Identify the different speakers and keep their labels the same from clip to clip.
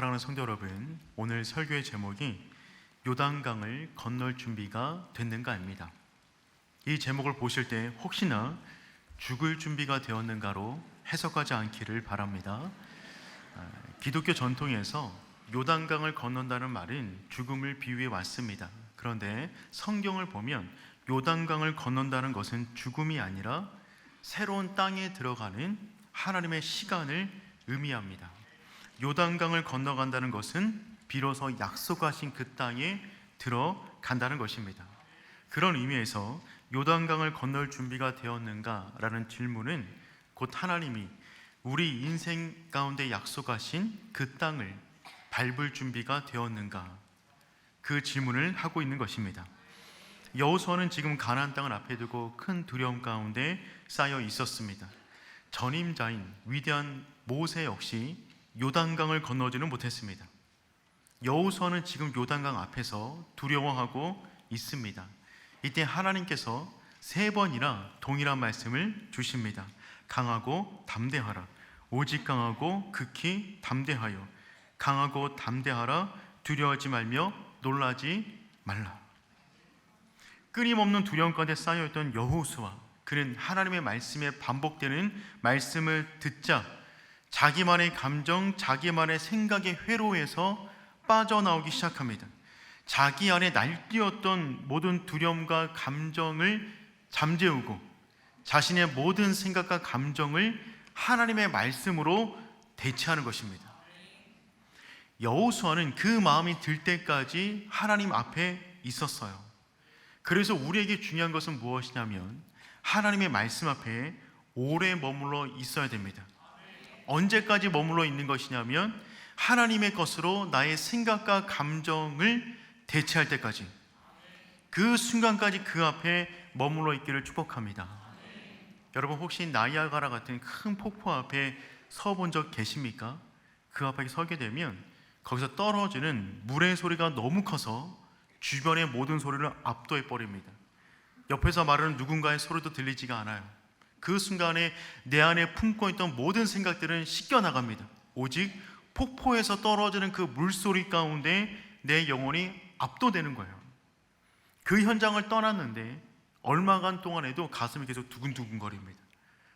Speaker 1: 사랑하는 성도 여러분, 오늘 설교의 제목이 요단강을 건널 준비가 됐는가입니다. 이 제목을 보실 때 혹시나 죽을 준비가 되었는가로 해석하지 않기를 바랍니다. 기독교 전통에서 요단강을 건넌다는 말은 죽음을 비유해 왔습니다. 그런데 성경을 보면 요단강을 건넌다는 것은 죽음이 아니라 새로운 땅에 들어가는 하나님의 시간을 의미합니다. 요단강을 건너간다는 것은 비로소 약속하신 그 땅에 들어간다는 것입니다. 그런 의미에서 요단강을 건널 준비가 되었는가라는 질문은 곧 하나님이 우리 인생 가운데 약속하신 그 땅을 밟을 준비가 되었는가, 그 질문을 하고 있는 것입니다. 여호수아는 지금 가나안 땅을 앞에 두고 큰 두려움 가운데 쌓여 있었습니다. 전임자인 위대한 모세 역시 요단강을 건너지는 못했습니다. 여호수아는 지금 요단강 앞에서 두려워하고 있습니다. 이때 하나님께서 3번이나 동일한 말씀을 주십니다. 강하고 담대하라. 오직 강하고 극히 담대하여. 강하고 담대하라. 두려워하지 말며 놀라지 말라. 끊임없는 두려움 가운데 쌓여있던 여호수아, 그는 하나님의 말씀에 반복되는 말씀을 듣자 자기만의 감정, 자기만의 생각의 회로에서 빠져나오기 시작합니다. 자기 안에 날뛰었던 모든 두려움과 감정을 잠재우고 자신의 모든 생각과 감정을 하나님의 말씀으로 대체하는 것입니다. 여호수아는 그 마음이 들 때까지 하나님 앞에 있었어요. 그래서 우리에게 중요한 것은 무엇이냐면 하나님의 말씀 앞에 오래 머물러 있어야 됩니다. 언제까지 머물러 있는 것이냐면 하나님의 것으로 나의 생각과 감정을 대체할 때까지, 그 순간까지 그 앞에 머물러 있기를 축복합니다. 여러분, 혹시 나이아가라 같은 큰 폭포 앞에 서본 적 계십니까? 그 앞에 서게 되면 거기서 떨어지는 물의 소리가 너무 커서 주변의 모든 소리를 압도해 버립니다. 옆에서 말하는 누군가의 소리도 들리지가 않아요. 그 순간에 내 안에 품고 있던 모든 생각들은 씻겨나갑니다. 오직 폭포에서 떨어지는 그 물소리 가운데 내 영혼이 압도되는 거예요. 그 현장을 떠났는데 얼마간 동안에도 가슴이 계속 두근두근거립니다.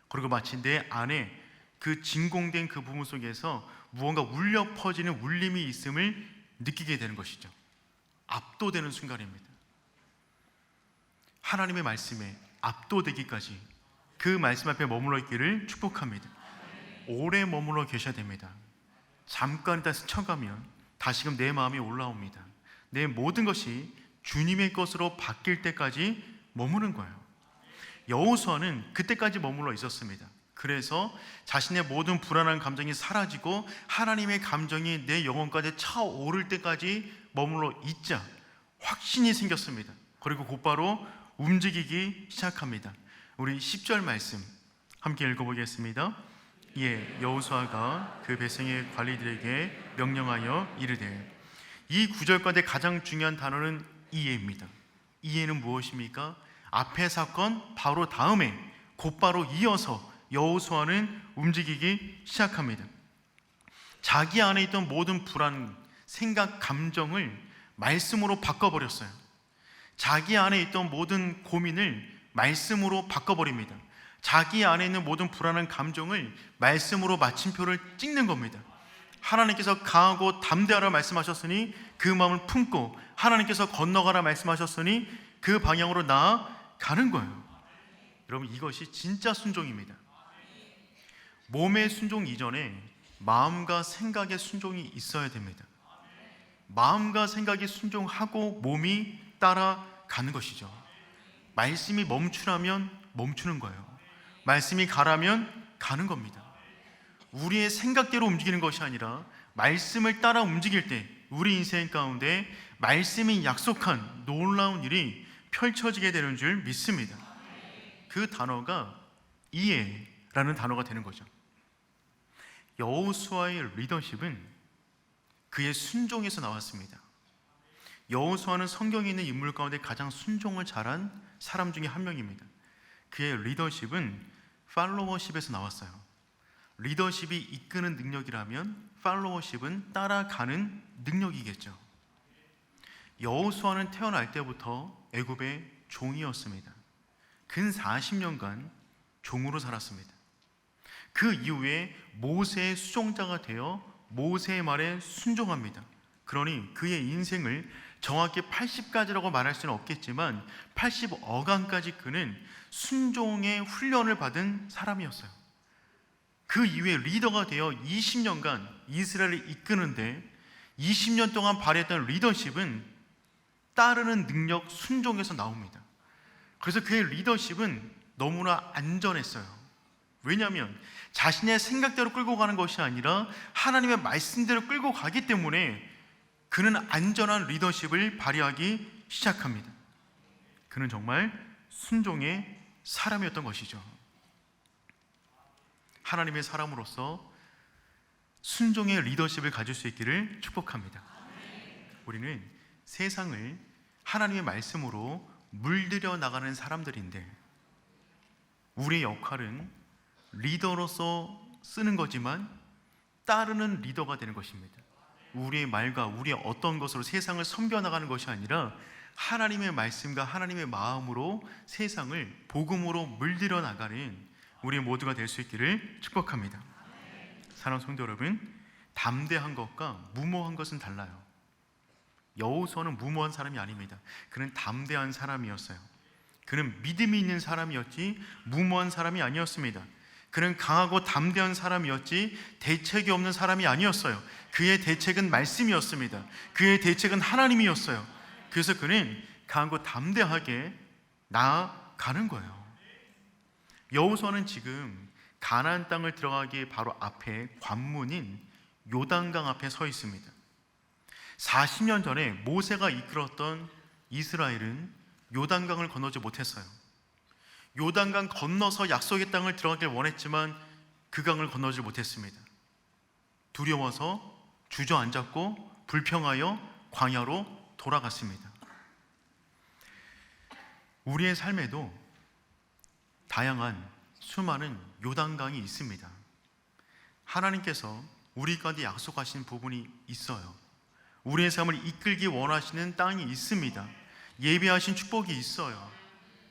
Speaker 1: 그리고 마치 내 안에 그 진공된 그 부분 속에서 무언가 울려 퍼지는 울림이 있음을 느끼게 되는 것이죠. 압도되는 순간입니다. 하나님의 말씀에 압도되기까지 그 말씀 앞에 머물러 있기를 축복합니다. 오래 머물러 계셔야 됩니다. 잠깐 있다 스쳐가면 다시금 내 마음이 올라옵니다. 내 모든 것이 주님의 것으로 바뀔 때까지 머무는 거예요. 여호수아는 그때까지 머물러 있었습니다. 그래서 자신의 모든 불안한 감정이 사라지고 하나님의 감정이 내 영혼까지 차오를 때까지 머물러 있자 확신이 생겼습니다. 그리고 곧바로 움직이기 시작합니다. 우리 10절 말씀 함께 읽어보겠습니다. 여호수아가 그 백성의 관리들에게 명령하여 이르되, 이 구절 가운데 가장 중요한 단어는 이해입니다. 이해는 무엇입니까? 앞의 사건 바로 다음에 곧바로 이어서 여호수아는 움직이기 시작합니다. 자기 안에 있던 모든 불안, 생각, 감정을 말씀으로 바꿔버렸어요. 자기 안에 있던 모든 고민을 말씀으로 바꿔버립니다. 자기 안에 있는 모든 불안한 감정을 말씀으로 마침표를 찍는 겁니다. 하나님께서 강하고 담대하라 말씀하셨으니 그 마음을 품고, 하나님께서 건너가라 말씀하셨으니 그 방향으로 나아가는 거예요. 여러분, 이것이 진짜 순종입니다. 몸의 순종 이전에 마음과 생각의 순종이 있어야 됩니다. 마음과 생각이 순종하고 몸이 따라가는 것이죠. 말씀이 멈추라면 멈추는 거예요. 말씀이 가라면 가는 겁니다. 우리의 생각대로 움직이는 것이 아니라 말씀을 따라 움직일 때 우리 인생 가운데 말씀이 약속한 놀라운 일이 펼쳐지게 되는 줄 믿습니다. 그 단어가 이해라는 단어가 되는 거죠. 여호수아의 리더십은 그의 순종에서 나왔습니다. 여호수아는 성경에 있는 인물 가운데 가장 순종을 잘한 사람 중에 한 명입니다. 그의 리더십은 팔로워십에서 나왔어요. 리더십이 이끄는 능력이라면 팔로워십은 따라가는 능력이겠죠. 여호수아는 태어날 때부터 애굽의 종이었습니다. 근 40년간 종으로 살았습니다. 그 이후에 모세의 수종자가 되어 모세의 말에 순종합니다. 그러니 그의 인생을 정확히 80가지라고 말할 수는 없겠지만 80어간까지 그는 순종의 훈련을 받은 사람이었어요. 그 이후에 리더가 되어 20년간 이스라엘을 이끄는데 20년 동안 발휘했던 리더십은 따르는 능력, 순종에서 나옵니다. 그래서 그의 리더십은 너무나 안전했어요. 왜냐하면 자신의 생각대로 끌고 가는 것이 아니라 하나님의 말씀대로 끌고 가기 때문에 그는 안전한 리더십을 발휘하기 시작합니다. 그는 정말 순종의 사람이었던 것이죠. 하나님의 사람으로서 순종의 리더십을 가질 수 있기를 축복합니다. 우리는 세상을 하나님의 말씀으로 물들여 나가는 사람들인데 우리의 역할은 리더로서 쓰는 거지만 따르는 리더가 되는 것입니다. 우리의 말과 우리의 어떤 것으로 세상을 섬겨나가는 것이 아니라 하나님의 말씀과 하나님의 마음으로 세상을 복음으로 물들여 나가는 우리 모두가 될 수 있기를 축복합니다. 사랑하는 성도 여러분, 담대한 것과 무모한 것은 달라요. 여호수아는 무모한 사람이 아닙니다. 그는 담대한 사람이었어요. 그는 믿음이 있는 사람이었지 무모한 사람이 아니었습니다. 그는 강하고 담대한 사람이었지 대책이 없는 사람이 아니었어요. 그의 대책은 말씀이었습니다. 그의 대책은 하나님이었어요. 그래서 그는 강하고 담대하게 나아가는 거예요. 여호수아는 지금 가나안 땅을 들어가기 바로 앞에 관문인 요단강 앞에 서 있습니다. 40년 전에 모세가 이끌었던 이스라엘은 요단강을 건너지 못했어요. 요단강 건너서 약속의 땅을 들어가길 원했지만 그 강을 건너지 못했습니다. 두려워서 주저앉았고 불평하여 광야로 돌아갔습니다. 우리의 삶에도 다양한 수많은 요단강이 있습니다. 하나님께서 우리 가운데 약속하신 부분이 있어요. 우리의 삶을 이끌기 원하시는 땅이 있습니다. 예비하신 축복이 있어요.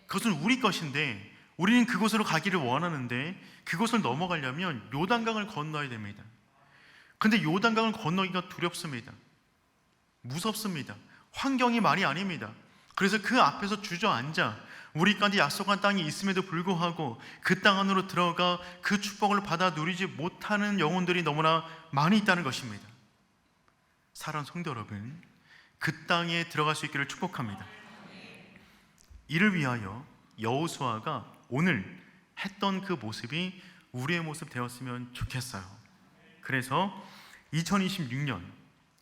Speaker 1: 그것은 우리 것인데 우리는 그곳으로 가기를 원하는데 그곳을 넘어가려면 요단강을 건너야 됩니다. 그런데 요단강을 건너기가 두렵습니다. 무섭습니다. 환경이 말이 아닙니다. 그래서 그 앞에서 주저앉아 우리 가운데 약속한 땅이 있음에도 불구하고 그 땅 안으로 들어가 그 축복을 받아 누리지 못하는 영혼들이 너무나 많이 있다는 것입니다. 사랑하는 성도 여러분, 그 땅에 들어갈 수 있기를 축복합니다. 이를 위하여 여호수아가 오늘 했던 그 모습이 우리의 모습 되었으면 좋겠어요. 그래서 2026년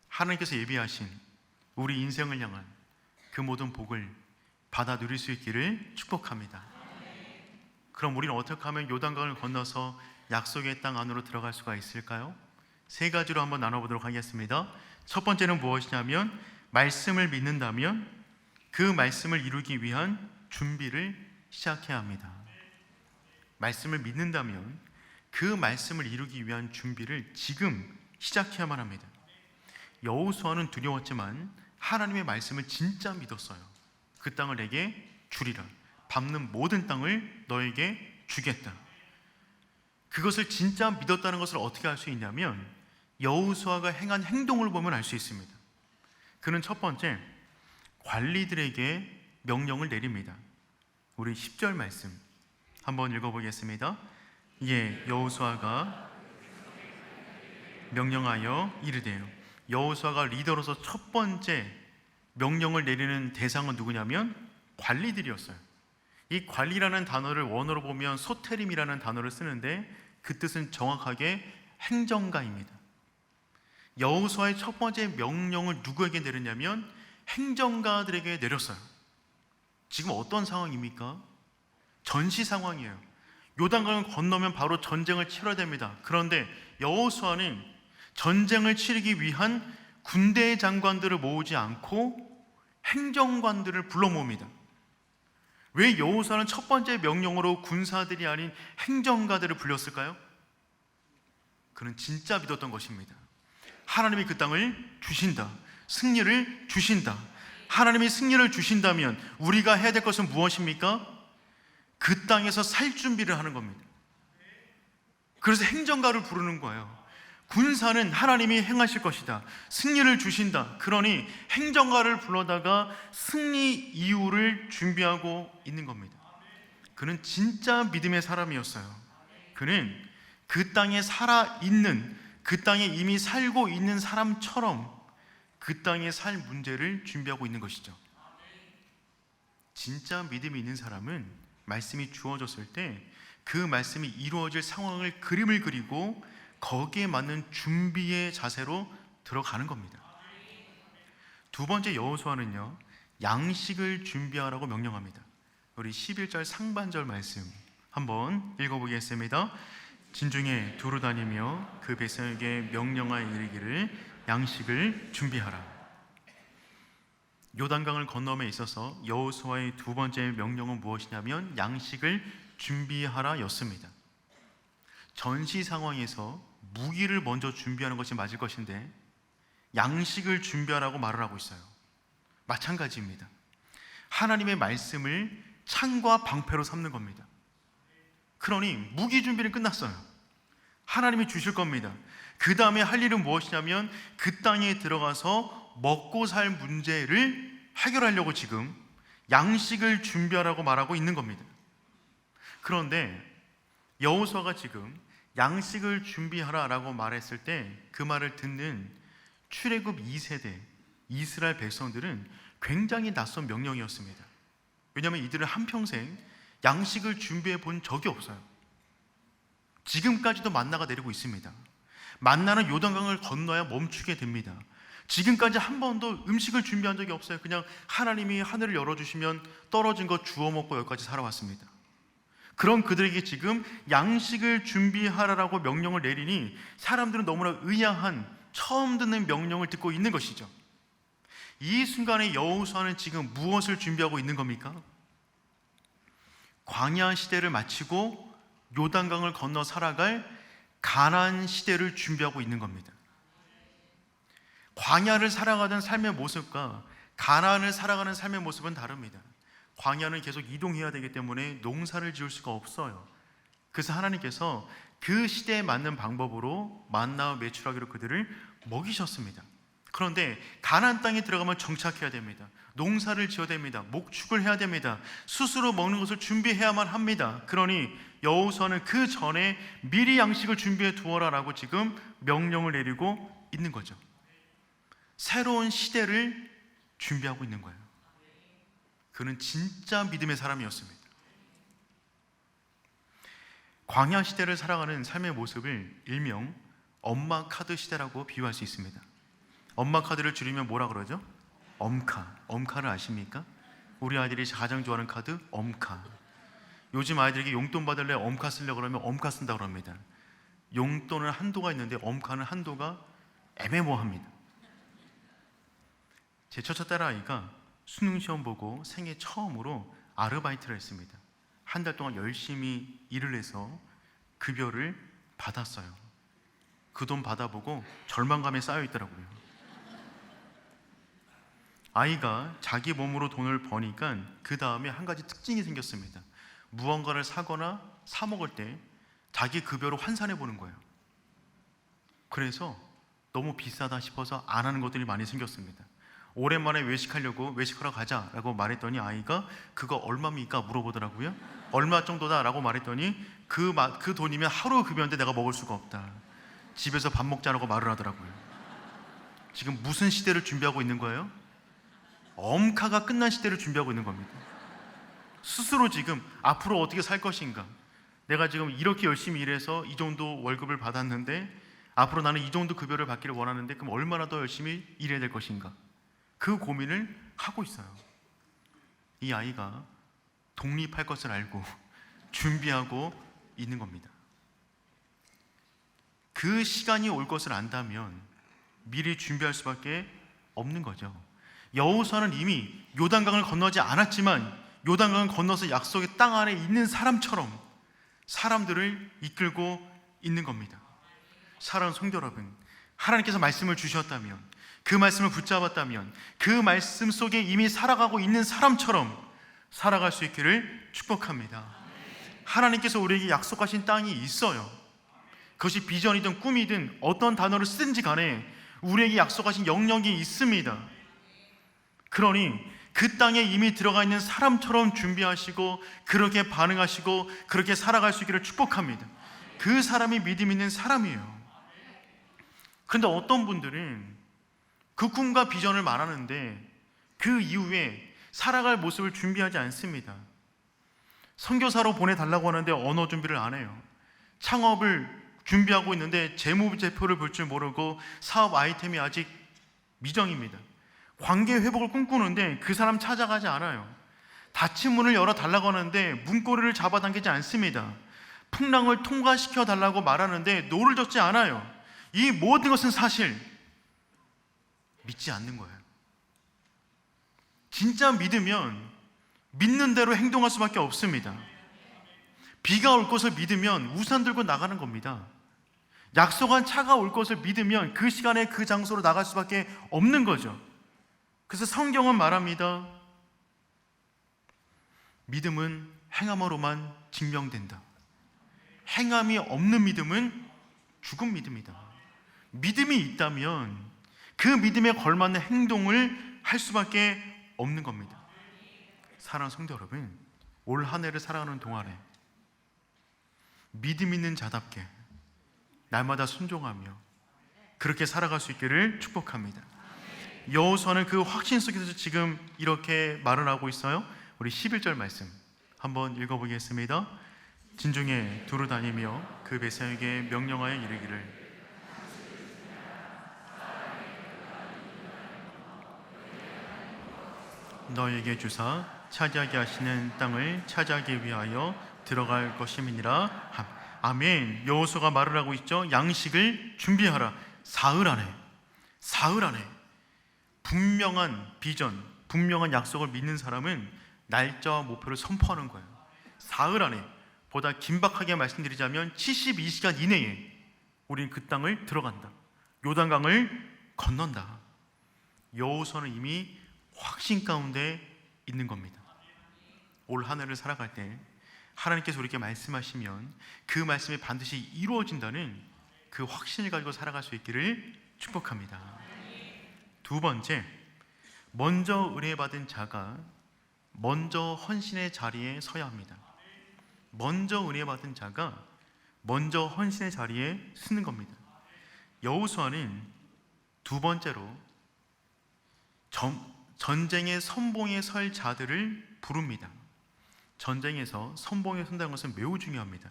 Speaker 1: 하나님께서 예비하신 우리 인생을 향한 그 모든 복을 받아 누릴 수 있기를 축복합니다. 그럼 우리는 어떻게 하면 요단강을 건너서 약속의 땅 안으로 들어갈 수가 있을까요? 세 가지로 한번 나눠보도록 하겠습니다. 첫 번째는 무엇이냐면 말씀을 믿는다면 그 말씀을 이루기 위한 준비를 시작해야 합니다. 말씀을 믿는다면 그 말씀을 이루기 위한 준비를 지금 시작해야만 합니다. 여호수아는 두려웠지만 하나님의 말씀을 진짜 믿었어요. 그 땅을 내게 주리라. 밟는 모든 땅을 너에게 주겠다. 그것을 진짜 믿었다는 것을 어떻게 알 수 있냐면 여호수아가 행한 행동을 보면 알 수 있습니다. 그는 첫 번째, 관리들에게 명령을 내립니다. 우리 10절 말씀 한번 읽어보겠습니다. 여호수아가 명령하여 이르되, 여호수아가 리더로서 첫 번째 명령을 내리는 대상은 누구냐면 관리들이었어요. 이 관리라는 단어를 원어로 보면 소테림이라는 단어를 쓰는데 그 뜻은 정확하게 행정가입니다. 여호수아의 첫 번째 명령을 누구에게 내렸냐면 행정가들에게 내렸어요. 지금 어떤 상황입니까? 전시 상황이에요. 요단강을 건너면 바로 전쟁을 치러야 됩니다. 그런데 여호수아는 전쟁을 치르기 위한 군대 장관들을 모으지 않고 행정관들을 불러 모읍니다. 왜 여호수아는 첫 번째 명령으로 군사들이 아닌 행정가들을 불렀을까요? 그는 진짜 믿었던 것입니다. 하나님이 그 땅을 주신다. 승리를 주신다. 하나님이 승리를 주신다면 우리가 해야 될 것은 무엇입니까? 그 땅에서 살 준비를 하는 겁니다. 그래서 행정가를 부르는 거예요. 군사는 하나님이 행하실 것이다. 승리를 주신다. 그러니 행정가를 불러다가 승리 이유를 준비하고 있는 겁니다. 그는 진짜 믿음의 사람이었어요. 그는 그 땅에 살아있는, 그 땅에 이미 살고 있는 사람처럼 그 땅에 살 문제를 준비하고 있는 것이죠. 진짜 믿음이 있는 사람은 말씀이 주어졌을 때 그 말씀이 이루어질 상황을 그림을 그리고 거기에 맞는 준비의 자세로 들어가는 겁니다. 두 번째 여호수아는요, 양식을 준비하라고 명령합니다. 우리 11절 상반절 말씀 한번 읽어보겠습니다. 진중에 두루 다니며 그 백성에게 명령하여 이르기를 양식을 준비하라. 요단강을 건너에 있어서 여호수아의 두 번째 명령은 무엇이냐면 양식을 준비하라 였습니다. 전시 상황에서 무기를 먼저 준비하는 것이 맞을 것인데 양식을 준비하라고 말을 하고 있어요. 마찬가지입니다. 하나님의 말씀을 창과 방패로 삼는 겁니다. 그러니 무기 준비는 끝났어요. 하나님이 주실 겁니다. 그 다음에 할 일은 무엇이냐면 그 땅에 들어가서 먹고 살 문제를 해결하려고 지금 양식을 준비하라고 말하고 있는 겁니다. 그런데 여호수아가 지금 양식을 준비하라라고 말했을 때 그 말을 듣는 출애굽 2세대 이스라엘 백성들은 굉장히 낯선 명령이었습니다. 왜냐하면 이들은 한평생 양식을 준비해 본 적이 없어요. 지금까지도 만나가 내리고 있습니다. 만나는 요단강을 건너야 멈추게 됩니다. 지금까지 한 번도 음식을 준비한 적이 없어요. 그냥 하나님이 하늘을 열어주시면 떨어진 거 주워 먹고 여기까지 살아왔습니다. 그런 그들에게 지금 양식을 준비하라고 명령을 내리니 사람들은 너무나 의아한 처음 듣는 명령을 듣고 있는 것이죠. 이 순간에 여호수아는 지금 무엇을 준비하고 있는 겁니까? 광야 시대를 마치고 요단강을 건너 살아갈 가나안 시대를 준비하고 있는 겁니다. 광야를 살아가던 삶의 모습과 가나안을 살아가는 삶의 모습은 다릅니다. 광야는 계속 이동해야 되기 때문에 농사를 지을 수가 없어요. 그래서 하나님께서 그 시대에 맞는 방법으로 만나와 메추라기로 그들을 먹이셨습니다. 그런데 가나안 땅에 들어가면 정착해야 됩니다. 농사를 지어야 됩니다. 목축을 해야 됩니다. 스스로 먹는 것을 준비해야만 합니다. 그러니 여호수아는 그 전에 미리 양식을 준비해 두어라라고 지금 명령을 내리고 있는 거죠. 새로운 시대를 준비하고 있는 거예요. 그는 진짜 믿음의 사람이었습니다. 광야 시대를 살아가는 삶의 모습을 일명 엄마 카드 시대라고 비유할 수 있습니다. 엄마 카드를 줄이면 뭐라 그러죠? 엄카. 엄카를 아십니까? 우리 아이들이 가장 좋아하는 카드 엄카. 요즘 아이들에게 용돈 받을래 엄카 쓰려고 그러면 엄카 쓴다고 합니다. 용돈은 한도가 있는데 엄카는 한도가 애매모호합니다. 제 첫째 딸아이가 수능 시험 보고 생애 처음으로 아르바이트를 했습니다. 한 달 동안 열심히 일을 해서 급여를 받았어요. 그 돈 받아보고 절망감에 쌓여 있더라고요. 아이가 자기 몸으로 돈을 버니까 그 다음에 한 가지 특징이 생겼습니다. 무언가를 사거나 사 먹을 때 자기 급여로 환산해 보는 거예요. 그래서 너무 비싸다 싶어서 안 하는 것들이 많이 생겼습니다. 오랜만에 외식하려고 외식하러 가자라고 말했더니 아이가 그거 얼마입니까? 물어보더라고요. 얼마 정도다 라고 말했더니 그 돈이면 하루 급여인데 내가 먹을 수가 없다. 집에서 밥 먹자라고 말을 하더라고요. 지금 무슨 시대를 준비하고 있는 거예요? 엄카가 끝난 시대를 준비하고 있는 겁니다. 스스로 지금 앞으로 어떻게 살 것인가, 내가 지금 이렇게 열심히 일해서 이 정도 월급을 받았는데 앞으로 나는 이 정도 급여를 받기를 원하는데 그럼 얼마나 더 열심히 일해야 될 것인가, 그 고민을 하고 있어요. 이 아이가 독립할 것을 알고 준비하고 있는 겁니다. 그 시간이 올 것을 안다면 미리 준비할 수밖에 없는 거죠. 여호수아는 이미 요단강을 건너지 않았지만 요단강을 건너서 약속의 땅 안에 있는 사람처럼 사람들을 이끌고 있는 겁니다. 사랑하는 성도 여러분, 하나님께서 말씀을 주셨다면, 그 말씀을 붙잡았다면 그 말씀 속에 이미 살아가고 있는 사람처럼 살아갈 수 있기를 축복합니다. 하나님께서 우리에게 약속하신 땅이 있어요. 그것이 비전이든 꿈이든 어떤 단어를 쓰든지 간에 우리에게 약속하신 영역이 있습니다. 그러니 그 땅에 이미 들어가 있는 사람처럼 준비하시고 그렇게 반응하시고 그렇게 살아갈 수 있기를 축복합니다. 그 사람이 믿음 있는 사람이에요. 그런데 어떤 분들은 그 꿈과 비전을 말하는데 그 이후에 살아갈 모습을 준비하지 않습니다. 선교사로 보내달라고 하는데 언어 준비를 안 해요. 창업을 준비하고 있는데 재무제표를 볼 줄 모르고 사업 아이템이 아직 미정입니다. 관계 회복을 꿈꾸는데 그 사람 찾아가지 않아요. 닫힌 문을 열어달라고 하는데 문고리를 잡아당기지 않습니다. 풍랑을 통과시켜 달라고 말하는데 노를 젓지 않아요. 이 모든 것은 사실 믿지 않는 거예요. 진짜 믿으면 믿는 대로 행동할 수밖에 없습니다. 비가 올 것을 믿으면 우산 들고 나가는 겁니다. 약속한 차가 올 것을 믿으면 그 시간에 그 장소로 나갈 수밖에 없는 거죠. 그래서 성경은 말합니다. 믿음은 행함으로만 증명된다. 행함이 없는 믿음은 죽은 믿음이다. 믿음이 있다면 그 믿음에 걸맞는 행동을 할 수밖에 없는 겁니다. 사랑하는 성도 여러분, 올 한 해를 살아가는 동안에 믿음 있는 자답게 날마다 순종하며 그렇게 살아갈 수 있기를 축복합니다. 여호수아는 그 확신 속에서 지금 이렇게 말을 하고 있어요. 우리 11절 말씀 한번 읽어보겠습니다. 진중에 두루 다니며 그 백성에게 명령하여 이르기를 너에게 주사 차지하게 하시는 땅을 차지하기 위하여 들어갈 것임이니라. 아멘. 여호수아가 말을 하고 있죠. 양식을 준비하라. 사흘 안에 분명한 비전, 분명한 약속을 믿는 사람은 날짜와 목표를 선포하는 거예요. 사흘 안에, 보다 긴박하게 말씀드리자면 72시간 이내에 우리는 그 땅을 들어간다. 요단강을 건넌다. 여호수아는 이미 확신 가운데 있는 겁니다. 올 한 해를 살아갈 때 하나님께서 우리에게 말씀하시면 그 말씀이 반드시 이루어진다는 그 확신을 가지고 살아갈 수 있기를 축복합니다. 두 번째, 먼저 은혜받은 자가 먼저 헌신의 자리에 서야 합니다. 먼저 은혜받은 자가 먼저 헌신의 자리에 서는 겁니다. 여호수아는 두 번째로 전쟁의 선봉에 설 자들을 부릅니다. 전쟁에서 선봉에 선다는 것은 매우 중요합니다.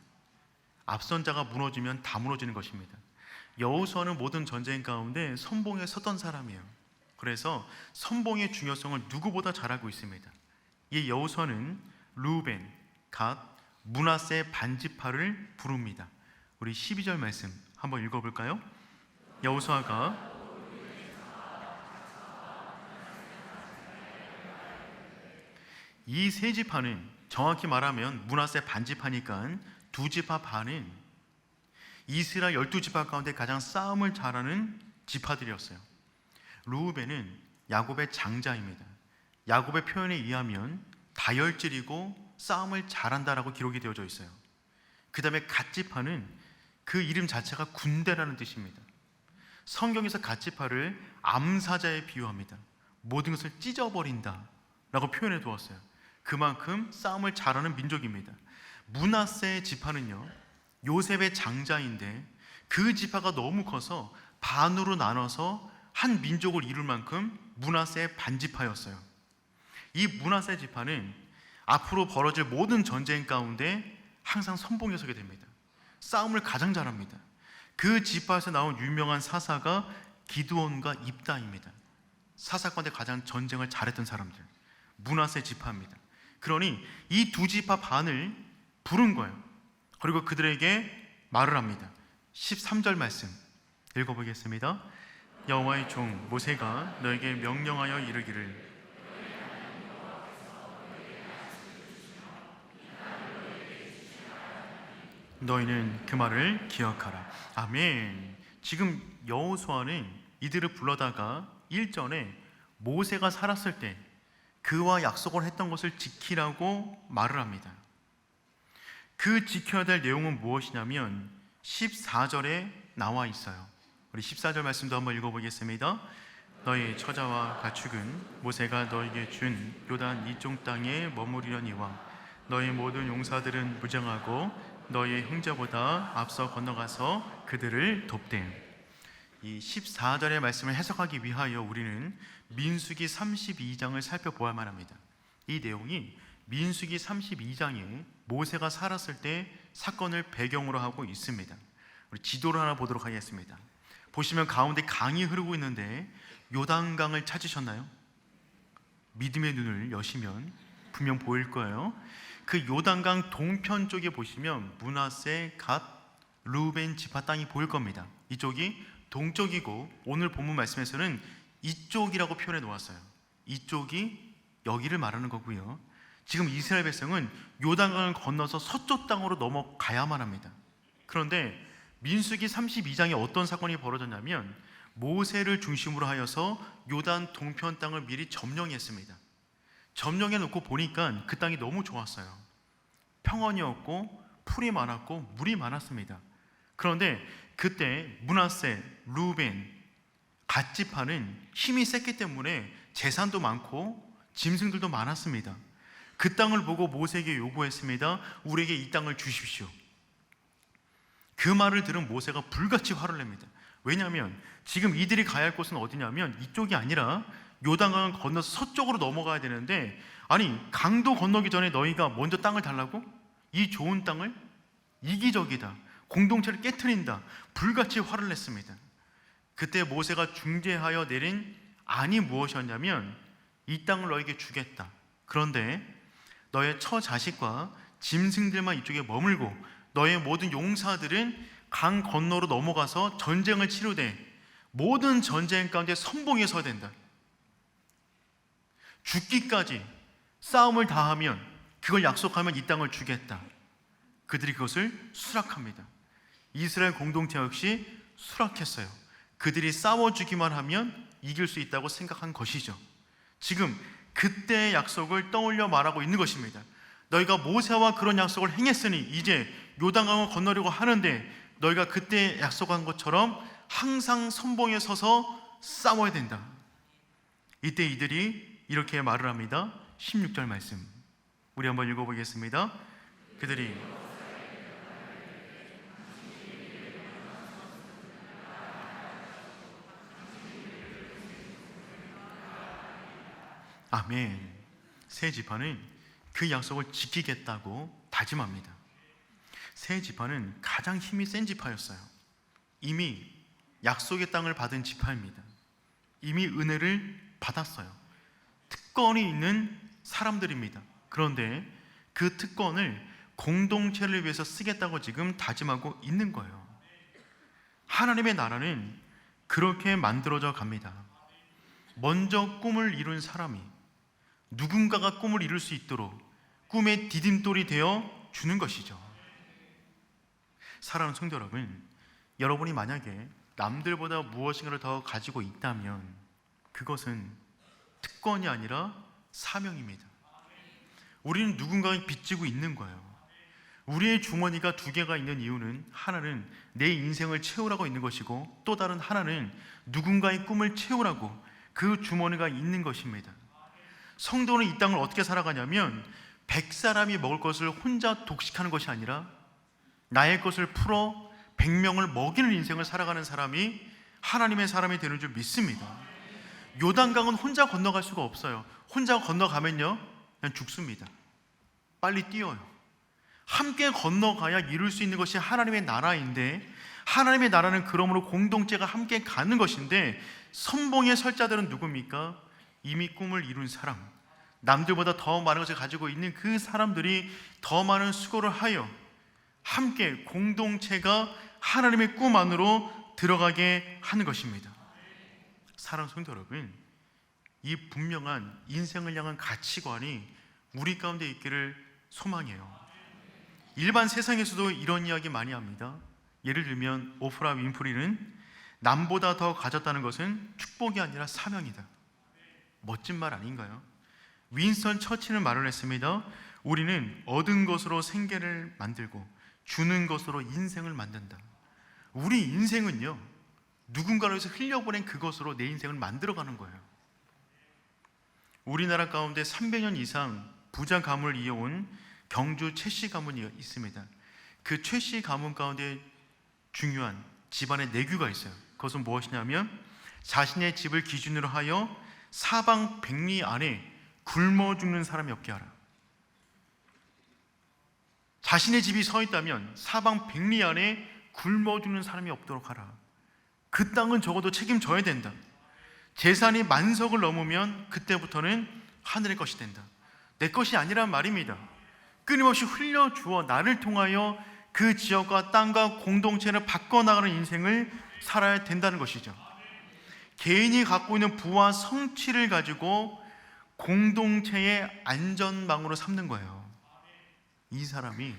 Speaker 1: 앞선 자가 무너지면 다 무너지는 것입니다. 여호수아는 모든 전쟁 가운데 선봉에 섰던 사람이에요. 그래서 선봉의 중요성을 누구보다 잘 알고 있습니다. 이 여호수아는 르우벤, 갓, 므낫세 반지파를 부릅니다. 우리 12절 말씀 한번 읽어볼까요? 여호수아가 이 세 지파는 정확히 말하면 므낫세 반지파니까 두 지파 반은 이스라엘 12지파 가운데 가장 싸움을 잘하는 지파들이었어요. 르우벤은 야곱의 장자입니다. 야곱의 표현에 의하면 다혈질이고 싸움을 잘한다라고 기록이 되어져 있어요. 그 다음에 갓지파는 그 이름 자체가 군대라는 뜻입니다. 성경에서 갓지파를 암사자에 비유합니다. 모든 것을 찢어버린다 라고 표현해 두었어요. 그만큼 싸움을 잘하는 민족입니다. 므낫세 지파는요, 요셉의 장자인데 그 지파가 너무 커서 반으로 나눠서 한 민족을 이룰 만큼 므낫세의 반지파였어요. 이 므낫세 지파는 앞으로 벌어질 모든 전쟁 가운데 항상 선봉에 서게 됩니다. 싸움을 가장 잘합니다. 그 지파에서 나온 유명한 사사가 기드온과 입다입니다. 사사 가운데 가장 전쟁을 잘했던 사람들, 므낫세 지파입니다. 그러니 이 두 지파 반을 부른 거예요. 그리고 그들에게 말을 합니다. 13절 말씀 읽어보겠습니다. 여호와의 종 모세가 너에게 명령하여 이르기를 너희는 그 말을 기억하라. 아멘. 지금 여호수아는 이들을 불러다가 1절에 모세가 살았을 때 그와 약속을 했던 것을 지키라고 말을 합니다. 그 지켜야 될 내용은 무엇이냐면 14절에 나와 있어요. 우리 14절 말씀도 한번 읽어보겠습니다. 너희 처자와 가축은 모세가 너에게 준 요단 이쪽 땅에 머무리려니와 너희 모든 용사들은 무장하고 너희 형제보다 앞서 건너가서 그들을 돕되. 이 14절의 말씀을 해석하기 위하여 우리는 민수기 32장을 살펴보아야만 합니다. 이 내용이 민수기 32장에 모세가 살았을 때 사건을 배경으로 하고 있습니다. 우리 지도를 하나 보도록 하겠습니다. 보시면 가운데 강이 흐르고 있는데 요단강을 찾으셨나요? 믿음의 눈을 여시면 분명 보일 거예요. 그 요단강 동편 쪽에 보시면 므낫세, 갓, 르우벤 지파 땅이 보일 겁니다. 이쪽이 동쪽이고 오늘 본문 말씀에서는 이쪽이라고 표현해 놓았어요. 이쪽이 여기를 말하는 거고요. 지금 이스라엘 백성은 요단강을 건너서 서쪽 땅으로 넘어가야만 합니다. 그런데 민수기 32장에 어떤 사건이 벌어졌냐면 모세를 중심으로 하여서 요단 동편 땅을 미리 점령했습니다. 점령해 놓고 보니까 그 땅이 너무 좋았어요. 평원이었고 풀이 많았고 물이 많았습니다. 그런데 그때 므낫세, 르우벤, 갓 지파는 힘이 셌기 때문에 재산도 많고 짐승들도 많았습니다. 그 땅을 보고 모세에게 요구했습니다. 우리에게 이 땅을 주십시오. 그 말을 들은 모세가 불같이 화를 냅니다. 왜냐하면 지금 이들이 가야 할 곳은 어디냐면 이쪽이 아니라 요단강을 건너서 서쪽으로 넘어가야 되는데, 아니 강도 건너기 전에 너희가 먼저 땅을 달라고? 이 좋은 땅을? 이기적이다, 공동체를 깨트린다, 불같이 화를 냈습니다. 그때 모세가 중재하여 내린 안이 무엇이었냐면 이 땅을 너에게 주겠다. 그런데 너의 처자식과 짐승들만 이쪽에 머물고 너의 모든 용사들은 강 건너로 넘어가서 전쟁을 치르되 모든 전쟁 가운데 선봉에 서야 된다. 죽기까지 싸움을 다하면, 그걸 약속하면 이 땅을 주겠다. 그들이 그것을 수락합니다. 이스라엘 공동체 역시 수락했어요. 그들이 싸워주기만 하면 이길 수 있다고 생각한 것이죠. 지금 그때의 약속을 떠올려 말하고 있는 것입니다. 너희가 모세와 그런 약속을 행했으니 이제 요단강을 건너려고 하는데 너희가 그때 약속한 것처럼 항상 선봉에 서서 싸워야 된다. 이때 이들이 이렇게 말을 합니다. 16절 말씀 우리 한번 읽어보겠습니다. 그들이 아멘. 세 지파는 그 약속을 지키겠다고 다짐합니다. 세 지파는 가장 힘이 센 지파였어요. 이미 약속의 땅을 받은 지파입니다. 이미 은혜를 받았어요. 특권이 있는 사람들입니다. 그런데 그 특권을 공동체를 위해서 쓰겠다고 지금 다짐하고 있는 거예요. 하나님의 나라는 그렇게 만들어져 갑니다. 먼저 꿈을 이룬 사람이 누군가가 꿈을 이룰 수 있도록 꿈의 디딤돌이 되어 주는 것이죠. 사랑하는 성도 여러분, 여러분이 만약에 남들보다 무엇인가를 더 가지고 있다면 그것은 특권이 아니라 사명입니다. 우리는 누군가에 빚지고 있는 거예요. 우리의 주머니가 두 개가 있는 이유는 하나는 내 인생을 채우라고 있는 것이고 또 다른 하나는 누군가의 꿈을 채우라고 그 주머니가 있는 것입니다. 성도는 이 땅을 어떻게 살아가냐면 100사람이 먹을 것을 혼자 독식하는 것이 아니라 나의 것을 풀어 100명을 먹이는 인생을 살아가는 사람이 하나님의 사람이 되는 줄 믿습니다. 요단강은 혼자 건너갈 수가 없어요. 혼자 건너가면요 그냥 죽습니다. 빨리 뛰어요. 함께 건너가야 이룰 수 있는 것이 하나님의 나라인데, 하나님의 나라는 그러므로 공동체가 함께 가는 것인데, 선봉에 설 자들은 누굽니까? 이미 꿈을 이룬 사람, 남들보다 더 많은 것을 가지고 있는 그 사람들이 더 많은 수고를 하여 함께 공동체가 하나님의 꿈 안으로 들어가게 하는 것입니다. 사랑하는 성도 여러분, 이 분명한 인생을 향한 가치관이 우리 가운데 있기를 소망해요. 일반 세상에서도 이런 이야기 많이 합니다. 예를 들면 오프라 윈프리는 남보다 더 가졌다는 것은 축복이 아니라 사명이다. 멋진 말 아닌가요? 윈스턴 처칠은 말을 했습니다. 우리는 얻은 것으로 생계를 만들고 주는 것으로 인생을 만든다. 우리 인생은요, 누군가로 해서 흘려보낸 그것으로 내 인생을 만들어가는 거예요. 우리나라 가운데 300년 이상 부자 가문을 이어온 경주 최씨 가문이 있습니다. 그 최씨 가문 가운데 중요한 집안의 내규가 있어요. 그것은 무엇이냐면 자신의 집을 기준으로 하여 사방 백리 안에 굶어 죽는 사람이 없게 하라. 자신의 집이 서 있다면 사방 백리 안에 굶어 죽는 사람이 없도록 하라. 그 땅은 적어도 책임져야 된다. 재산이 만석을 넘으면 그때부터는 하늘의 것이 된다. 내 것이 아니란 말입니다. 끊임없이 흘려주어 나를 통하여 그 지역과 땅과 공동체를 바꿔나가는 인생을 살아야 된다는 것이죠. 개인이 갖고 있는 부와 성취를 가지고 공동체의 안전망으로 삼는 거예요. 이 사람이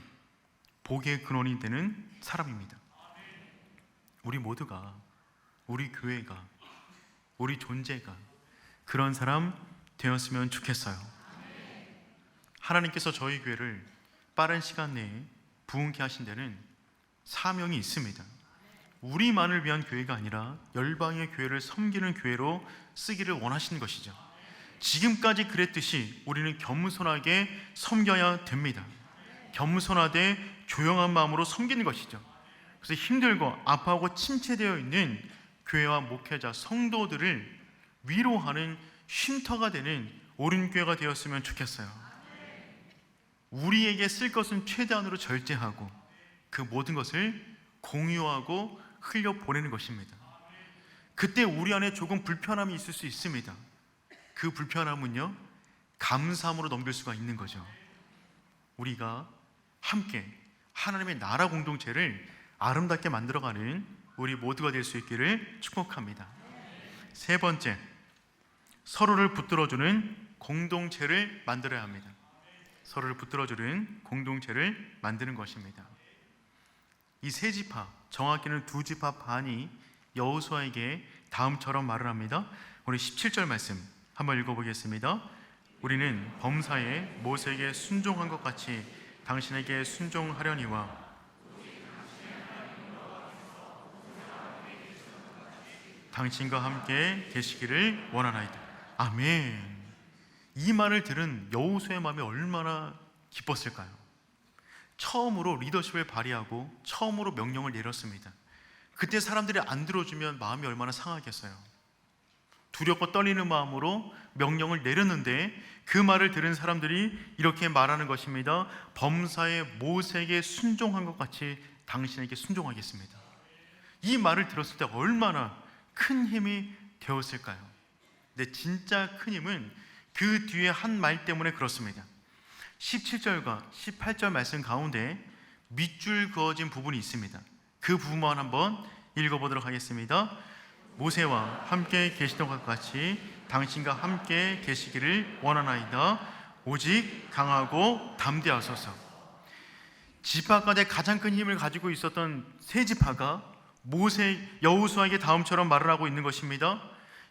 Speaker 1: 복의 근원이 되는 사람입니다. 우리 모두가, 우리 교회가, 우리 존재가 그런 사람 되었으면 좋겠어요. 하나님께서 저희 교회를 빠른 시간 내에 부흥케 하신 데는 사명이 있습니다. 우리만을 위한 교회가 아니라 열방의 교회를 섬기는 교회로 쓰기를 원하시는 것이죠. 지금까지 그랬듯이 우리는 겸손하게 섬겨야 됩니다. 겸손하되 조용한 마음으로 섬기는 것이죠. 그래서 힘들고 아파하고 침체되어 있는 교회와 목회자, 성도들을 위로하는 쉼터가 되는 옳은 교회가 되었으면 좋겠어요. 우리에게 쓸 것은 최대한으로 절제하고 그 모든 것을 공유하고 흘려보내는 것입니다. 그때 우리 안에 조금 불편함이 있을 수 있습니다. 그 불편함은요, 감사함으로 넘길 수가 있는 거죠. 우리가 함께 하나님의 나라 공동체를 아름답게 만들어가는 우리 모두가 될 수 있기를 축복합니다. 세 번째, 서로를 붙들어주는 공동체를 만들어야 합니다. 서로를 붙들어주는 공동체를 만드는 것입니다. 이 세 지파, 정확히는 두 지파 반이 여호수아에게 다음처럼 말을 합니다. 우리 17절 말씀 한번 읽어보겠습니다. 우리는 범사에 모세에게 순종한 것 같이 당신에게 순종하려니와 당신과 함께 계시기를 원하나이다. 아멘. 이 말을 들은 여호수아의 마음이 얼마나 기뻤을까요? 처음으로 리더십을 발휘하고 처음으로 명령을 내렸습니다. 그때 사람들이 안 들어주면 마음이 얼마나 상하겠어요. 두렵고 떨리는 마음으로 명령을 내렸는데 그 말을 들은 사람들이 이렇게 말하는 것입니다. 범사에 모세에게 순종한 것 같이 당신에게 순종하겠습니다. 이 말을 들었을 때 얼마나 큰 힘이 되었을까요? 근데 진짜 큰 힘은 그 뒤에 한 말 때문에 그렇습니다. 17절과 18절 말씀 가운데 밑줄 그어진 부분이 있습니다. 그 부분만 한번 읽어보도록 하겠습니다. 모세와 함께 계시던 것 같이 당신과 함께 계시기를 원하나이다. 오직 강하고 담대하소서. 지파 가운데 가장 큰 힘을 가지고 있었던 세 지파가 여호수아에게 다음처럼 말을 하고 있는 것입니다.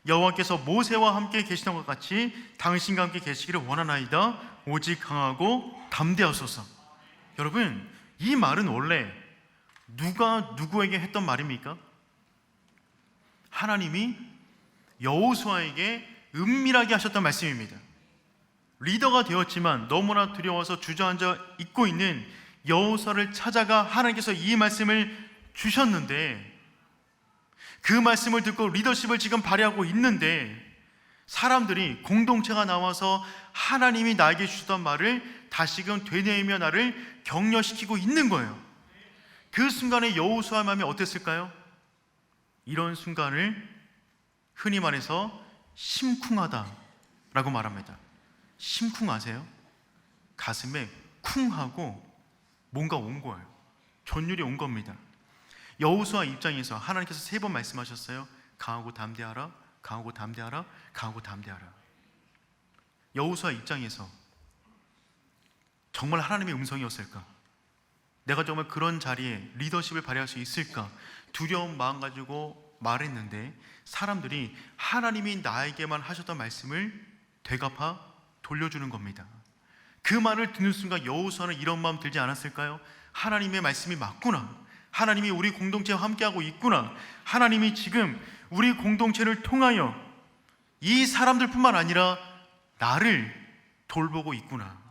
Speaker 1: 여호와께서 모세와 함께 계시던 것 같이 당신과 함께 계시기를 원하나이다. 오직 강하고 담대하소서. 여러분, 이 말은 원래 누가 누구에게 했던 말입니까? 하나님이 여호수아에게 은밀하게 하셨던 말씀입니다. 리더가 되었지만 너무나 두려워서 주저앉아 있고 있는 여호수아를 찾아가 하나님께서 이 말씀을 주셨는데, 그 말씀을 듣고 리더십을 지금 발휘하고 있는데 사람들이, 공동체가 나와서 하나님이 나에게 주셨던 말을 다시금 되뇌이며 나를 격려시키고 있는 거예요. 그 순간에 여호수아의 마음이 어땠을까요? 이런 순간을 흔히 말해서 심쿵하다라고 말합니다. 심쿵하세요? 가슴에 쿵하고 뭔가 온 거예요. 전율이 온 겁니다. 여호수아 입장에서 하나님께서 3번 말씀하셨어요. 강하고 담대하라, 강하고 담대하라, 강하고 담대하라. 여호수아 입장에서 정말 하나님의 음성이었을까? 내가 정말 그런 자리에 리더십을 발휘할 수 있을까? 두려운 마음 가지고 말했는데 사람들이 하나님이 나에게만 하셨던 말씀을 되갚아 돌려주는 겁니다. 그 말을 듣는 순간 여호수아는 이런 마음 들지 않았을까요? 하나님의 말씀이 맞구나. 하나님이 우리 공동체와 함께하고 있구나. 하나님이 지금 우리 공동체를 통하여 이 사람들뿐만 아니라 나를 돌보고 있구나.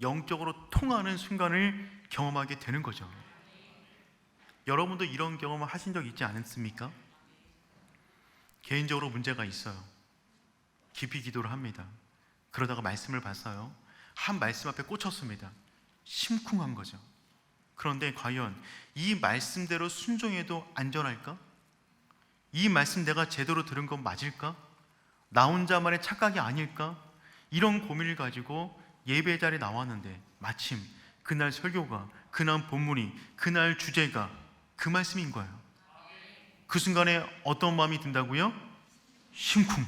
Speaker 1: 영적으로 통하는 순간을 경험하게 되는 거죠. 여러분도 이런 경험을 하신 적 있지 않습니까? 개인적으로 문제가 있어요. 깊이 기도를 합니다. 그러다가 말씀을 봤어요. 한 말씀 앞에 꽂혔습니다. 심쿵한 거죠. 그런데 과연 이 말씀대로 순종해도 안전할까? 이 말씀 내가 제대로 들은 건 맞을까? 나 혼자만의 착각이 아닐까? 이런 고민을 가지고 예배 자리에 나왔는데 마침 그날 설교가, 그날 본문이, 그날 주제가 그 말씀인 거예요. 그 순간에 어떤 마음이 든다고요? 심쿵.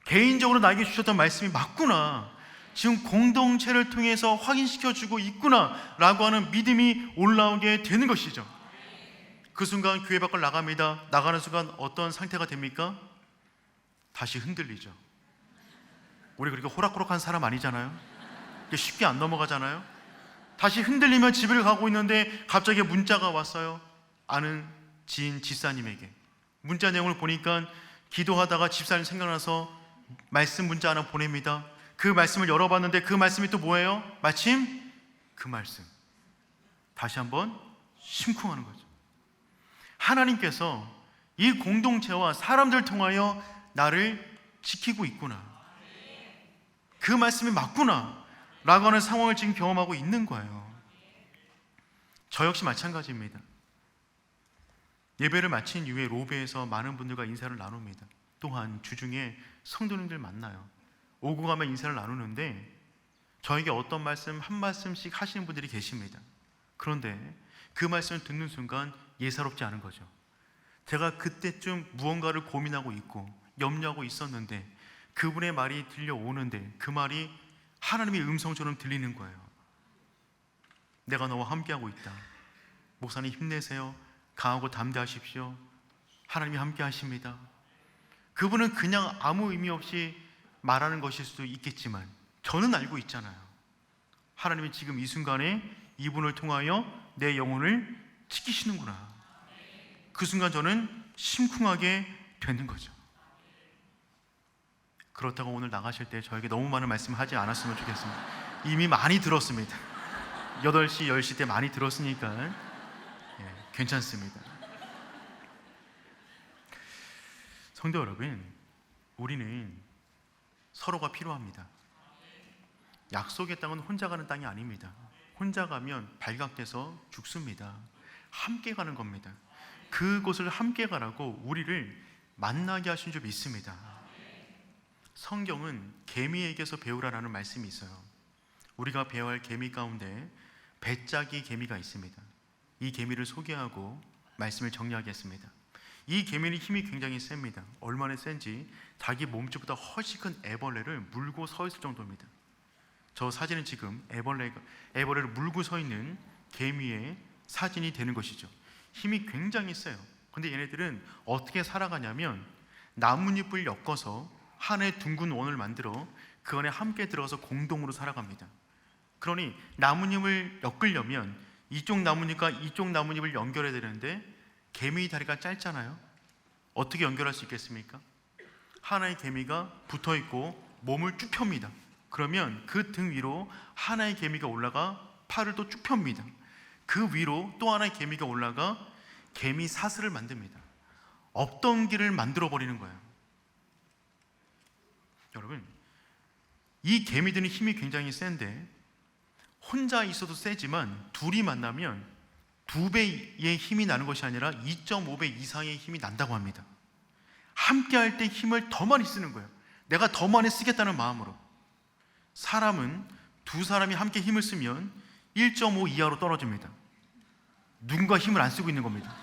Speaker 1: 개인적으로 나에게 주셨던 말씀이 맞구나. 지금 공동체를 통해서 확인시켜주고 있구나 라고 하는 믿음이 올라오게 되는 것이죠. 그 순간 교회 밖을 나갑니다. 나가는 순간 어떤 상태가 됩니까? 다시 흔들리죠. 우리 그렇게 호락호락한 사람 아니잖아요. 쉽게 안 넘어가잖아요. 다시 흔들리면 집을 가고 있는데 갑자기 문자가 왔어요. 아는 지인 집사님에게. 문자 내용을 보니까 기도하다가 집사님 생각나서 말씀 문자 하나 보냅니다. 그 말씀을 열어봤는데 그 말씀이 또 뭐예요? 마침 그 말씀. 다시 한번 심쿵하는 거죠. 하나님께서 이 공동체와 사람들 통하여 나를 지키고 있구나. 그 말씀이 맞구나 라고 하는 상황을 지금 경험하고 있는 거예요. 저 역시 마찬가지입니다. 예배를 마친 이후에 로베에서 많은 분들과 인사를 나눕니다. 또한 주중에 성도님들 만나요. 오고 가면 인사를 나누는데 저에게 어떤 말씀 한 말씀씩 하시는 분들이 계십니다. 그런데 그 말씀을 듣는 순간 예사롭지 않은 거죠. 제가 그때쯤 무언가를 고민하고 있고 염려하고 있었는데 그분의 말이 들려오는데 그 말이 하나님의 음성처럼 들리는 거예요. 내가 너와 함께하고 있다. 목사님 힘내세요. 강하고 담대하십시오. 하나님이 함께 하십니다. 그분은 그냥 아무 의미 없이 말하는 것일 수도 있겠지만 저는 알고 있잖아요. 하나님이 지금 이 순간에 이분을 통하여 내 영혼을 지키시는구나. 그 순간 저는 심쿵하게 되는 거죠. 그렇다고 오늘 나가실 때 저에게 너무 많은 말씀 하지 않았으면 좋겠습니다. 이미 많이 들었습니다. 8시, 10시 때 많이 들었으니까 괜찮습니다. 성도 여러분, 우리는 서로가 필요합니다. 약속의 땅은 혼자 가는 땅이 아닙니다. 혼자 가면 발각돼서 죽습니다. 함께 가는 겁니다. 그곳을 함께 가라고 우리를 만나게 하신 줄 믿습니다. 성경은 개미에게서 배우라라는 말씀이 있어요. 우리가 배워야 할 개미 가운데 배짜기 개미가 있습니다. 이 개미를 소개하고 말씀을 정리하겠습니다. 이 개미는 힘이 굉장히 셉니다. 얼마나 센지 자기 몸집보다 훨씬 큰 애벌레를 물고 서 있을 정도입니다. 저 사진은 지금 애벌레를 물고 서 있는 개미의 사진이 되는 것이죠. 힘이 굉장히 세요. 근데 얘네들은 어떻게 살아가냐면 나뭇잎을 엮어서 하나의 둥근 원을 만들어 그 안에 함께 들어가서 공동으로 살아갑니다. 그러니 나뭇잎을 엮으려면 이쪽 나뭇잎과 이쪽 나뭇잎을 연결해야 되는데 개미 다리가 짧잖아요. 어떻게 연결할 수 있겠습니까? 하나의 개미가 붙어있고 몸을 쭉 펴니다. 그러면 그 등 위로 하나의 개미가 올라가 팔을 또 쭉 펴니다. 그 위로 또 하나의 개미가 올라가 개미 사슬을 만듭니다. 없던 길을 만들어 버리는 거예요. 여러분, 이 개미들은 힘이 굉장히 센데 혼자 있어도 세지만 둘이 만나면 2배의 힘이 나는 것이 아니라 2.5배 이상의 힘이 난다고 합니다. 함께 할 때 힘을 더 많이 쓰는 거예요. 내가 더 많이 쓰겠다는 마음으로. 사람은 두 사람이 함께 힘을 쓰면 1.5 이하로 떨어집니다. 누군가 힘을 안 쓰고 있는 겁니다.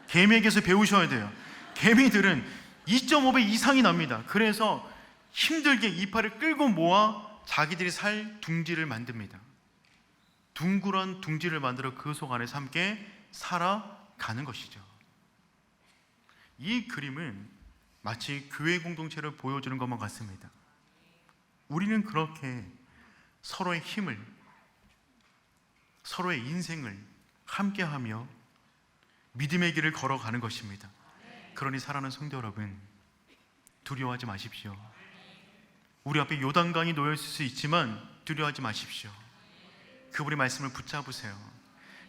Speaker 1: 개미에게서 배우셔야 돼요. 개미들은 2.5배 이상이 납니다. 그래서 힘들게 이파를 끌고 모아 자기들이 살 둥지를 만듭니다. 둥그런 둥지를 만들어 그 속 안에서 함께 살아가는 것이죠. 이 그림은 마치 교회 공동체를 보여주는 것만 같습니다. 우리는 그렇게 서로의 힘을, 서로의 인생을 함께하며 믿음의 길을 걸어가는 것입니다. 그러니 사랑하는 성도 여러분, 두려워하지 마십시오. 우리 앞에 요단강이 놓여 있을 수 있지만 두려워하지 마십시오. 그분의 말씀을 붙잡으세요.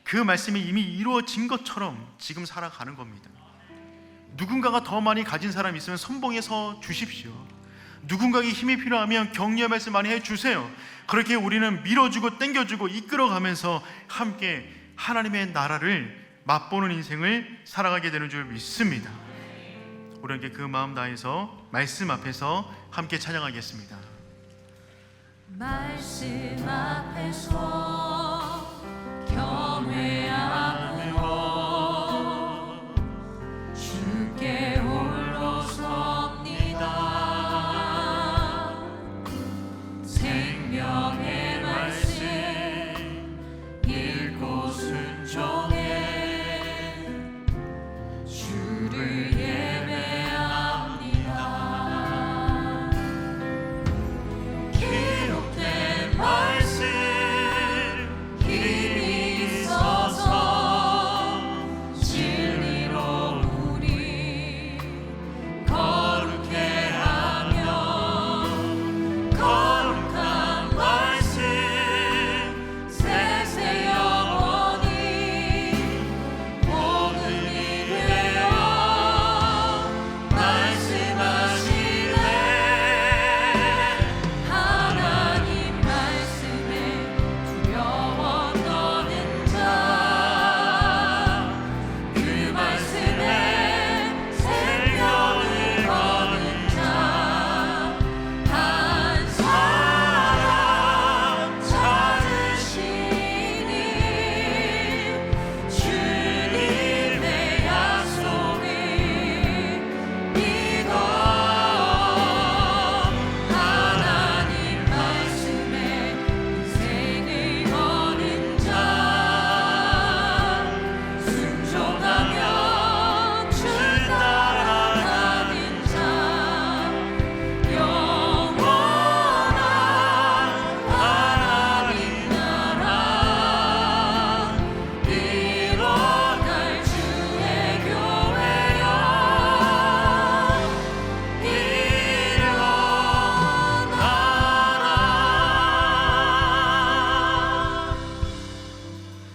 Speaker 1: 그 말씀이 이미 이루어진 것처럼 지금 살아가는 겁니다. 누군가가 더 많이 가진 사람이 있으면 선봉해서 주십시오. 누군가에게 힘이 필요하면 격려의 말씀 많이 해주세요. 그렇게 우리는 밀어주고 당겨주고 이끌어가면서 함께 하나님의 나라를 맛보는 인생을 살아가게 되는 줄 믿습니다. 우리 함께 그 마음 다해서 말씀 앞에서 함께 찬양하겠습니다.
Speaker 2: 말씀 앞에서 경외하며 주께 홀로 섭니다. 생명의 말씀 읽고 순종해 주를 예배합니다. 기록된 말씀 힘이 있어서 진리로 우리 거룩해 하며 거룩한 말씀 세세 영원히 복음이 되어 말씀하시네. 하나님 말씀에 두려워 떠는 자, 그 말씀에 생명을 거는 자, 한 사람 찾으시니 주님의 약속을 믿어. 하나님 말씀에 인생을 거는 자, 순종하며 주 따라가는 자, 영원한 하나님 나라 이뤄갈 주의 교회여 일어나라.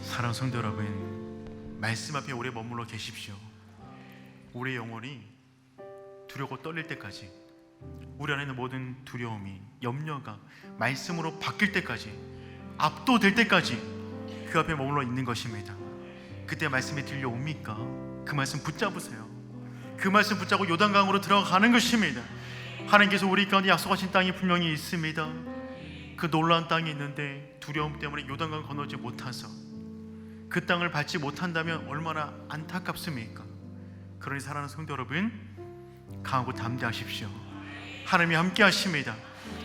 Speaker 1: 사랑하는 성도 여러분, 말씀 앞에 오래 머물러 계십시오. 우리의 영혼이 두렵고 떨릴 때까지, 우리 안에 있는 모든 두려움이, 염려가 말씀으로 바뀔 때까지, 압도될 때까지 그 앞에 머물러 있는 것입니다. 그때 말씀이 들려옵니까? 그 말씀 붙잡으세요. 그 말씀 붙잡고 요단강으로 들어가는 것입니다. 하나님께서 우리 가운데 약속하신 땅이 분명히 있습니다. 그 놀라운 땅이 있는데 두려움 때문에 요단강 건너지 못해서 그 땅을 밟지 못한다면 얼마나 안타깝습니까? 그러니 사랑하는 성도 여러분, 강하고 담대하십시오. 하나님이 함께 하십니다.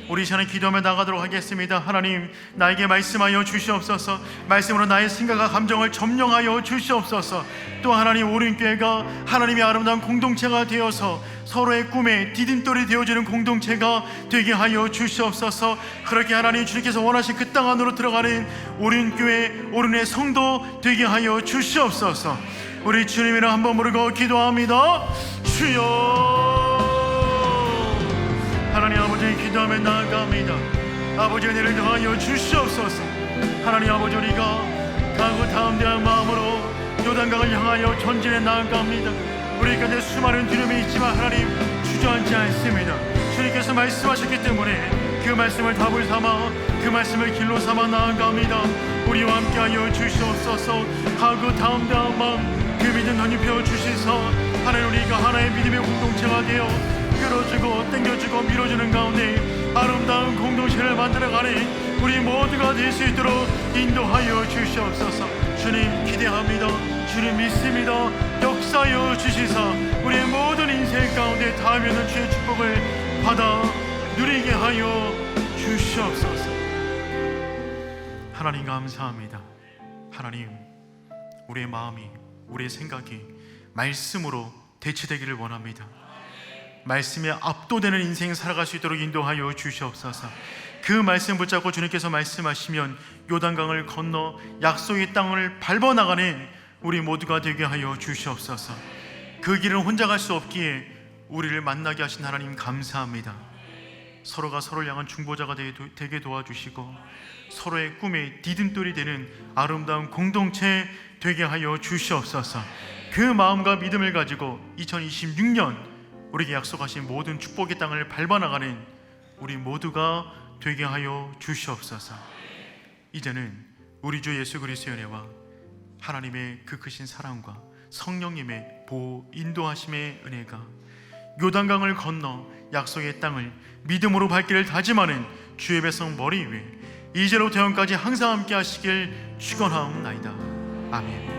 Speaker 1: 우리 이 시간에 기도하며 나가도록 하겠습니다. 하나님, 나에게 말씀하여 주시옵소서. 말씀으로 나의 생각과 감정을 점령하여 주시옵소서. 또 하나님, 오륜교회가 하나님의 아름다운 공동체가 되어서 서로의 꿈에 디딤돌이 되어주는 공동체가 되게 하여 주시옵소서. 그렇게 하나님 주님께서 원하신 그 땅 안으로 들어가는 오륜교회, 오륜의 성도 되게 하여 주시옵소서. 우리 주님이랑 한번 부르고 기도합니다. 주여. 하나님 아버지, 기도하며 나아갑니다. 아버지, 은혜를 더하여 주시옵소서. 하나님 아버지, 우리가 강하고 담대한 마음으로 요단강을 향하여 전진해 나아갑니다. 우리 가운데 수많은 두려움이 있지만 하나님, 주저앉지 않습니다. 주님께서 말씀하셨기 때문에 그 말씀을 답을 삼아, 그 말씀을 길로 삼아 나아갑니다. 우리와 함께하여 주시옵소서. 강하고 담대한 마음, 그 믿음 덧입혀 주시사 하나님, 우리가 하나의 믿음의 공동체가 되어 끌어주고 당겨주고 밀어주는 가운데 아름다운 공동체를 만들어가는 우리 모두가 될 수 있도록 인도하여 주시옵소서. 주님 기대합니다. 주님 믿습니다. 역사하여 주시사 우리의 모든 인생 가운데 닿으며 있는 주의 축복을 받아 누리게 하여 주시옵소서. 하나님 감사합니다. 하나님, 우리의 마음이 우리의 생각이 말씀으로 대체되기를 원합니다. 말씀에 압도되는 인생 살아갈 수 있도록 인도하여 주시옵소서. 그 말씀 붙잡고 주님께서 말씀하시면 요단강을 건너 약속의 땅을 밟아나가는 우리 모두가 되게 하여 주시옵소서. 그 길은 혼자 갈 수 없기에 우리를 만나게 하신 하나님 감사합니다. 서로가 서로를 향한 중보자가 되게 도와주시고 서로의 꿈에 디딤돌이 되는 아름다운 공동체 되게 하여 주시옵소서. 그 마음과 믿음을 가지고 2026년 우리에게 약속하신 모든 축복의 땅을 밟아나가는 우리 모두가 되게 하여 주시옵소서. 이제는 우리 주 예수 그리스도의 은혜와 하나님의 그 크신 사랑과 성령님의 보호 인도하심의 은혜가 요단강을 건너 약속의 땅을 믿음으로 밟기를 다짐하는 주의 백성 머리 위에 이제로부터 영까지 항상 함께 하시길 축원하옵나이다. 아멘.